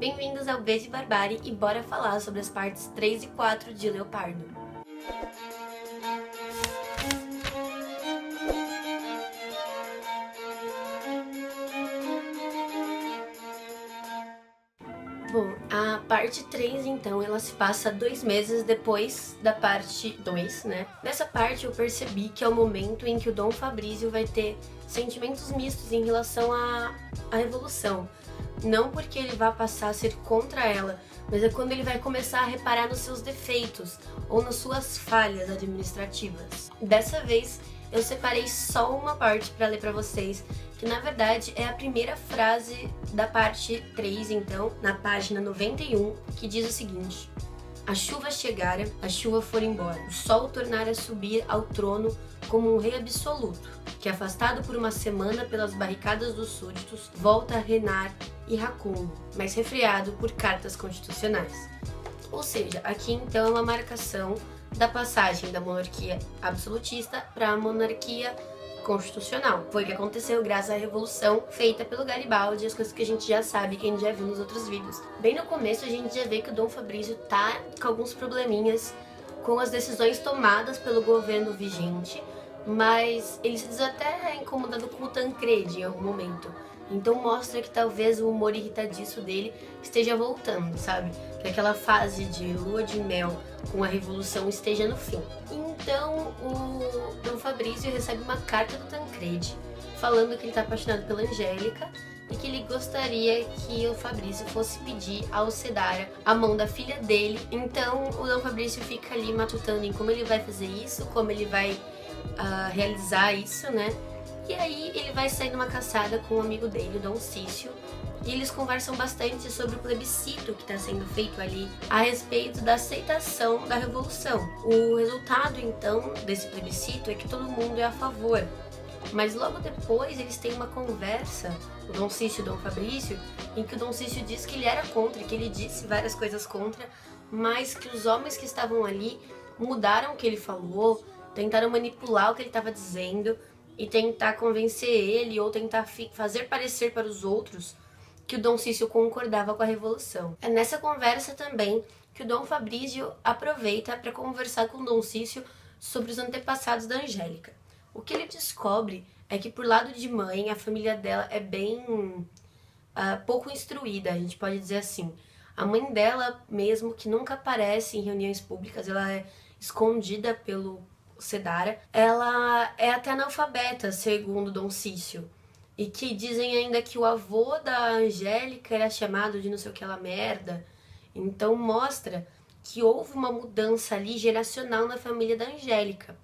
Bem-vindos ao B de Barbárie e bora falar sobre as partes 3 e 4 de Leopardo. Bom, a parte 3, então, ela se passa 2 meses depois da parte 2, né? Nessa parte eu percebi que é o momento em que o Dom Fabrício vai ter sentimentos mistos em relação à Revolução. Não porque ele vá passar a ser contra ela, mas é quando ele vai começar a reparar nos seus defeitos ou nas suas falhas administrativas. Dessa vez, eu separei só uma parte para ler para vocês, que na verdade é a primeira frase da parte 3, então, na página 91, que diz o seguinte: a chuva chegara, a chuva for embora, o sol tornara a subir ao trono como um rei absoluto, que afastado por uma semana pelas barricadas dos súditos, volta a reinar iracundo, mas refreado por cartas constitucionais. Ou seja, aqui então é uma marcação da passagem da monarquia absolutista para a monarquia constitucional. Foi o que aconteceu graças à revolução feita pelo Garibaldi, as coisas que a gente já sabe, que a gente já viu nos outros vídeos. Bem no começo a gente já vê que o Dom Fabrício tá com alguns probleminhas com as decisões tomadas pelo governo vigente, mas ele se diz até incomodado com o Tancredi em algum momento. Então mostra que talvez o humor irritadiço dele esteja voltando, sabe? Que aquela fase de lua de mel com a revolução esteja no fim. Então o Dom Fabrício recebe uma carta do Tancredi falando que ele está apaixonado pela Angélica e que ele gostaria que o Fabrício fosse pedir ao Cedara a mão da filha dele. Então o Dom Fabrício fica ali matutando em como ele vai fazer isso, como ele vai realizar isso, né? E aí ele vai sair numa caçada com um amigo dele, o Dom Cício, e eles conversam bastante sobre o plebiscito que está sendo feito ali a respeito da aceitação da revolução. O resultado, então, desse plebiscito é que todo mundo é a favor. Mas logo depois eles têm uma conversa, o Dom Cício e o Dom Fabrício, em que o Dom Cício diz que ele era contra, que ele disse várias coisas contra, mas que os homens que estavam ali mudaram o que ele falou, tentaram manipular o que ele estava dizendo e tentar convencer ele ou tentar fazer parecer para os outros que o Dom Cício concordava com a revolução. É nessa conversa também que o Dom Fabrício aproveita para conversar com o Dom Cício sobre os antepassados da Angélica. O que ele descobre é que por lado de mãe a família dela é bem pouco instruída, a gente pode dizer assim. A mãe dela mesmo, que nunca aparece em reuniões públicas, ela é escondida pelo Cedara, ela é até analfabeta, segundo Dom Cício, e que dizem ainda que o avô da Angélica era chamado de não sei o que lá merda. Então mostra que houve uma mudança ali geracional na família da Angélica.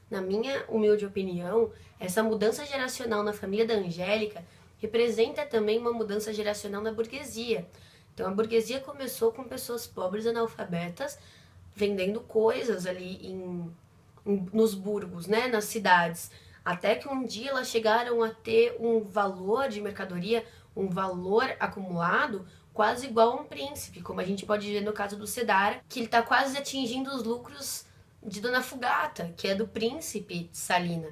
Na minha humilde opinião, essa mudança geracional na família da Angélica representa também uma mudança geracional na burguesia. Então a burguesia começou com pessoas pobres analfabetas vendendo coisas ali nos burgos, né, nas cidades, até que um dia elas chegaram a ter um valor de mercadoria, um valor acumulado quase igual a um príncipe, como a gente pode ver no caso do Cedara, que ele está quase atingindo os lucros de Dona Fugata, que é do príncipe de Salina.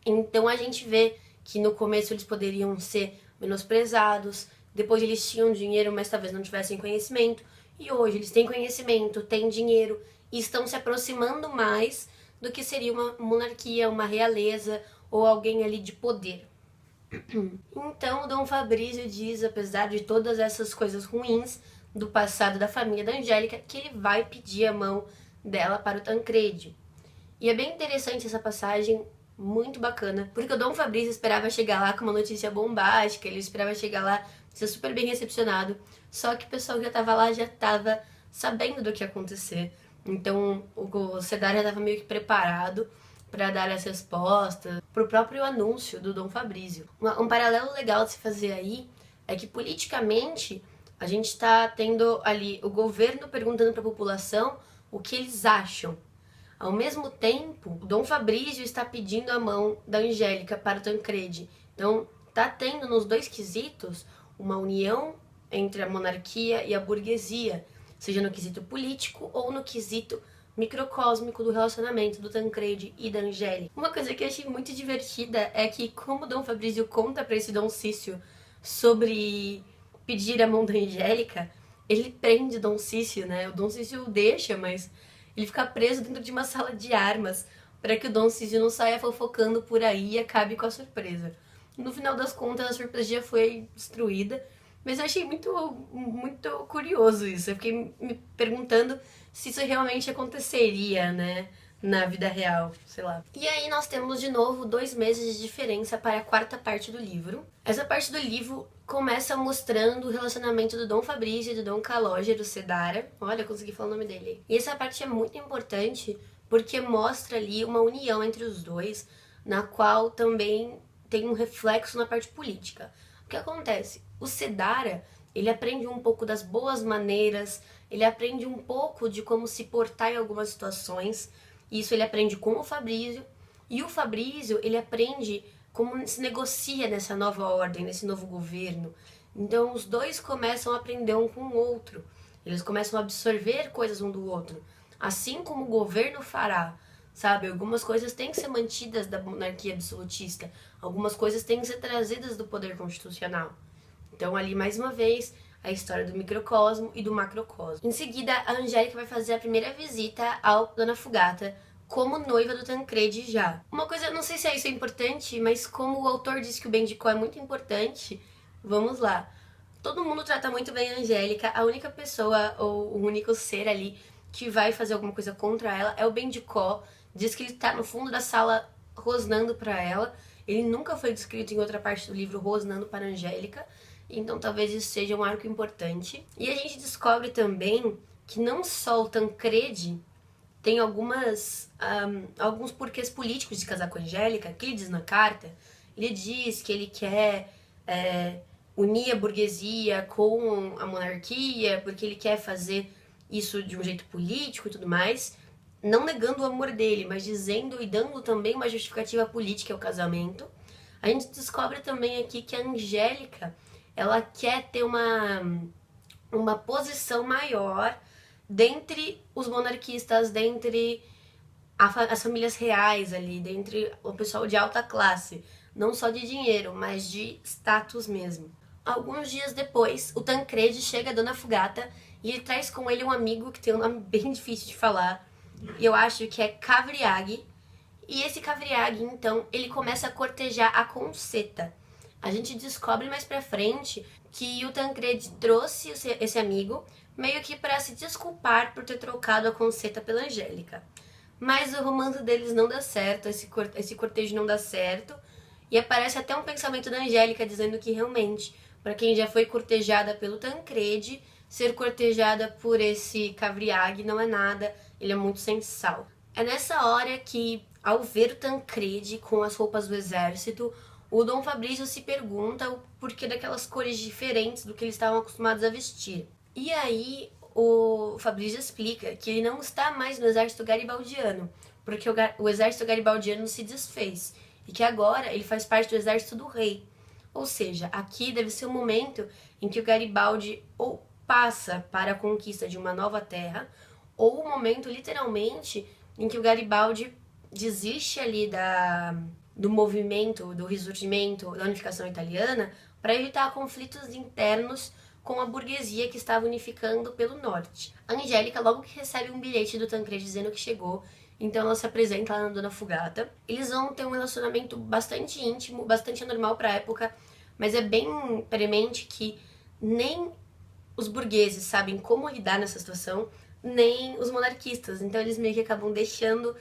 Então a gente vê que no começo eles poderiam ser menosprezados, depois eles tinham dinheiro, mas talvez não tivessem conhecimento, e hoje eles têm conhecimento, têm dinheiro e estão se aproximando mais do que seria uma monarquia, uma realeza ou alguém ali de poder. Então o Dom Fabrício diz, apesar de todas essas coisas ruins do passado da família da Angélica, que ele vai pedir a mão dela para o Tancredi. E é bem interessante essa passagem, muito bacana, porque o Dom Fabrício esperava chegar lá com uma notícia bombástica, ele esperava chegar lá ser super bem recepcionado, só que o pessoal que já estava lá já estava sabendo do que ia acontecer. Então o Cedara já estava meio que preparado para dar as respostas para o próprio anúncio do Dom Fabrício. Um paralelo legal de se fazer aí é que politicamente a gente está tendo ali o governo perguntando para a população o que eles acham. Ao mesmo tempo, o Dom Fabrício está pedindo a mão da Angélica para o Tancredi. Então está tendo nos dois quesitos uma união entre a monarquia e a burguesia, seja no quesito político ou no quesito microcósmico do relacionamento do Tancredi e da Angélica. Uma coisa que eu achei muito divertida é que como Dom Fabrício conta para esse Dom Cício sobre pedir a mão da Angélica, ele prende Dom Cício, né? O Dom Cício o deixa, mas ele fica preso dentro de uma sala de armas para que o Dom Cício não saia fofocando por aí e acabe com a surpresa. No final das contas, a surpresa já foi destruída, mas eu achei muito curioso isso. Eu fiquei me perguntando se isso realmente aconteceria, né? Na vida real, sei lá. E aí nós temos de novo 2 meses de diferença para a quarta parte do livro. Essa parte do livro começa mostrando o relacionamento do Dom Fabrício e do Dom Calógero Cedara. Olha, eu consegui falar o nome dele. E essa parte é muito importante porque mostra ali uma união entre os dois, na qual também tem um reflexo na parte política. O que acontece? O Cedara, ele aprende um pouco das boas maneiras, ele aprende um pouco de como se portar em algumas situações. Isso ele aprende com o Fabrício. E o Fabrício, ele aprende como se negocia nessa nova ordem, nesse novo governo. Então, os dois começam a aprender um com o outro. Eles começam a absorver coisas um do outro. Assim como o governo fará, sabe? Algumas coisas têm que ser mantidas da monarquia absolutista. Algumas coisas têm que ser trazidas do poder constitucional. Então, ali, mais uma vez, a história do microcosmo e do macrocosmo. Em seguida, a Angélica vai fazer a primeira visita ao Dona Fugata como noiva do Tancredi já. Uma coisa, não sei se isso é importante, mas como o autor disse que o Bendicó é muito importante, vamos lá. Todo mundo trata muito bem a Angélica, a única pessoa ou o único ser ali que vai fazer alguma coisa contra ela é o Bendicó. Diz que ele tá no fundo da sala rosnando pra ela. Ele nunca foi descrito em outra parte do livro rosnando para a Angélica. Então talvez isso seja um arco importante. E a gente descobre também que não só o Tancredi tem alguns porquês políticos de casar com a Angélica, que ele diz na carta. Ele diz que ele quer unir a burguesia com a monarquia, porque ele quer fazer isso de um jeito político e tudo mais, não negando o amor dele, mas dizendo e dando também uma justificativa política ao casamento. A gente descobre também aqui que a Angélica, ela quer ter uma posição maior dentre os monarquistas, dentre as famílias reais ali, dentre o pessoal de alta classe, não só de dinheiro, mas de status mesmo. Alguns dias depois, o Tancredi chega a Dona Fugata e ele traz com ele um amigo que tem um nome bem difícil de falar, e eu acho que é Cavriag. E esse Cavriag, então, ele começa a cortejar a Concetta. A gente descobre mais pra frente que o Tancredi trouxe esse amigo meio que para se desculpar por ter trocado a Concetta pela Angélica. Mas o romance deles não dá certo, esse cortejo não dá certo, e aparece até um pensamento da Angélica dizendo que realmente, para quem já foi cortejada pelo Tancredi, ser cortejada por esse Cavriag não é nada, ele é muito sem sal. É nessa hora que, ao ver o Tancredi com as roupas do exército, o Dom Fabrício se pergunta o porquê daquelas cores diferentes do que eles estavam acostumados a vestir. E aí o Fabrício explica que ele não está mais no exército garibaldiano, porque o exército garibaldiano se desfez, e que agora ele faz parte do exército do rei. Ou seja, aqui deve ser o momento em que o Garibaldi ou passa para a conquista de uma nova terra, ou o momento, literalmente, em que o Garibaldi desiste ali do movimento, do ressurgimento, da unificação italiana, para evitar conflitos internos com a burguesia que estava unificando pelo norte. A Angélica, logo que recebe um bilhete do Tancredi dizendo que chegou, então ela se apresenta lá na Dona Fugata. Eles vão ter um relacionamento bastante íntimo, bastante anormal para a época, mas é bem premente que nem os burgueses sabem como lidar nessa situação, nem os monarquistas. Então eles meio que acabam deixando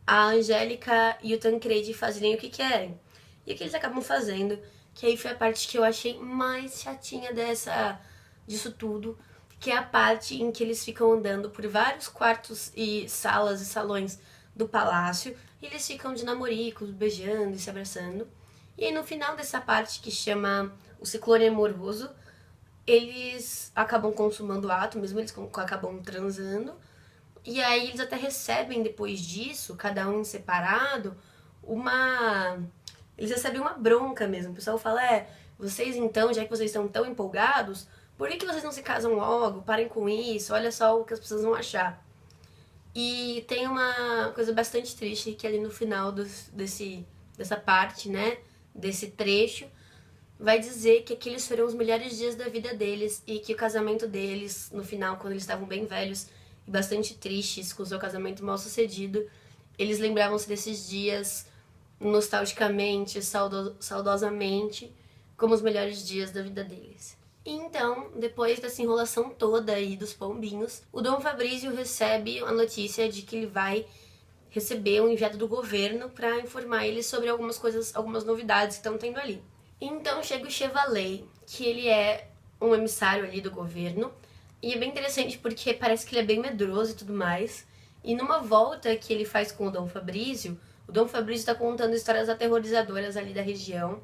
a Angélica e o Tancredi fazerem o que querem. E o que eles acabam fazendo, que aí foi a parte que eu achei mais chatinha disso tudo, que é a parte em que eles ficam andando por vários quartos e salas e salões do palácio, e eles ficam de namoricos, beijando e se abraçando. E aí no final dessa parte, que chama o ciclone amoroso, eles acabam consumando o ato, mesmo eles acabam transando, e aí eles até recebem depois disso, cada um em separado, eles recebem uma bronca mesmo. O pessoal fala, vocês então, já que vocês estão tão empolgados, por que vocês não se casam logo? Parem com isso, olha só o que as pessoas vão achar. E tem uma coisa bastante triste, que ali no final dessa parte, né, desse trecho, vai dizer que aqueles foram os melhores dias da vida deles e que o casamento deles, no final, quando eles estavam bem velhos e bastante tristes com o seu casamento mal sucedido, eles lembravam-se desses dias nostalgicamente, saudosamente, como os melhores dias da vida deles. E então, depois dessa enrolação toda aí dos pombinhos, o Dom Fabrício recebe a notícia de que ele vai receber um enviado do governo para informar ele sobre algumas coisas, algumas novidades que estão tendo ali. Então chega o Chevalet, que ele é um emissário ali do governo, e é bem interessante porque parece que ele é bem medroso e tudo mais. E numa volta que ele faz com o Dom Fabrício está contando histórias aterrorizadoras ali da região.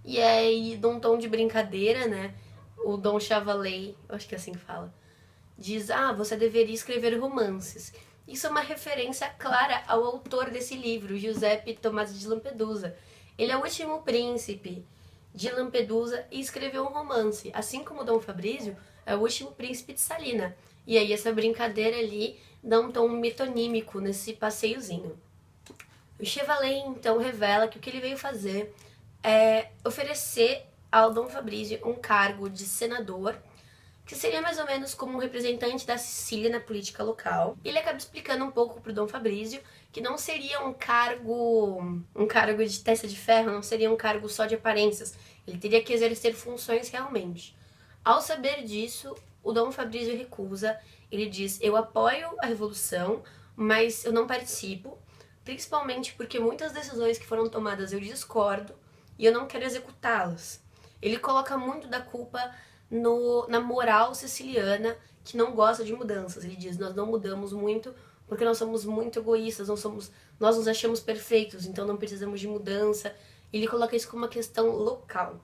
E aí, num tom de brincadeira, né, o Dom Chevalet, eu acho que é assim que fala, diz, você deveria escrever romances. Isso é uma referência clara ao autor desse livro, Giuseppe Tomasi de Lampedusa. Ele é o último príncipe de Lampedusa e escreveu um romance, assim como Dom Fabrício é o último príncipe de Salina. E aí essa brincadeira ali dá um tom metonímico nesse passeiozinho. O Chevalet então revela que o que ele veio fazer é oferecer ao Dom Fabrício um cargo de senador, que seria mais ou menos como um representante da Sicília na política local. Ele acaba explicando um pouco pro Dom Fabrício que não seria um cargo de testa de ferro, não seria um cargo só de aparências. Ele teria que exercer funções realmente. Ao saber disso, o Dom Fabrício recusa. Ele diz, eu apoio a revolução, mas eu não participo, principalmente porque muitas decisões que foram tomadas eu discordo e eu não quero executá-las. Ele coloca muito da culpa na moral siciliana, que não gosta de mudanças. Ele diz, nós não mudamos muito porque nós somos muito egoístas, nós nos achamos perfeitos, então não precisamos de mudança. Ele coloca isso como uma questão local.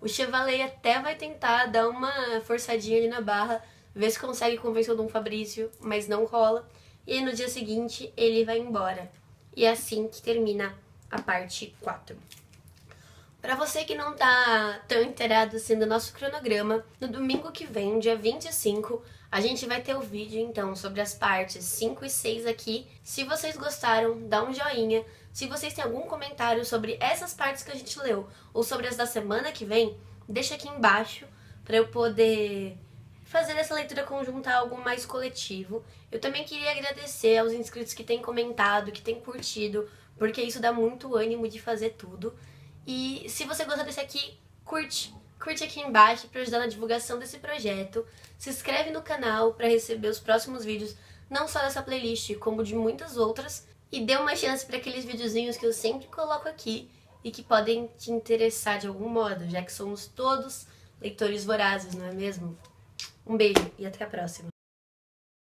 O Chevalet até vai tentar dar uma forçadinha ali na barra, ver se consegue convencer o Dom Fabrício, mas não rola. E aí no dia seguinte ele vai embora. E é assim que termina a parte 4. Para você que não tá tão inteirado assim do nosso cronograma, no domingo que vem, dia 25, a gente vai ter o vídeo então sobre as partes 5 e 6 aqui. Se vocês gostaram, dá um joinha. Se vocês têm algum comentário sobre essas partes que a gente leu ou sobre as da semana que vem, deixa aqui embaixo para eu poder fazer essa leitura conjunta algo mais coletivo. Eu também queria agradecer aos inscritos que têm comentado, que têm curtido, porque isso dá muito ânimo de fazer tudo. E se você gostou desse aqui, curte aqui embaixo para ajudar na divulgação desse projeto. Se inscreve no canal para receber os próximos vídeos, não só dessa playlist, como de muitas outras. E dê uma chance para aqueles videozinhos que eu sempre coloco aqui e que podem te interessar de algum modo, já que somos todos leitores vorazes, não é mesmo? Um beijo e até a próxima.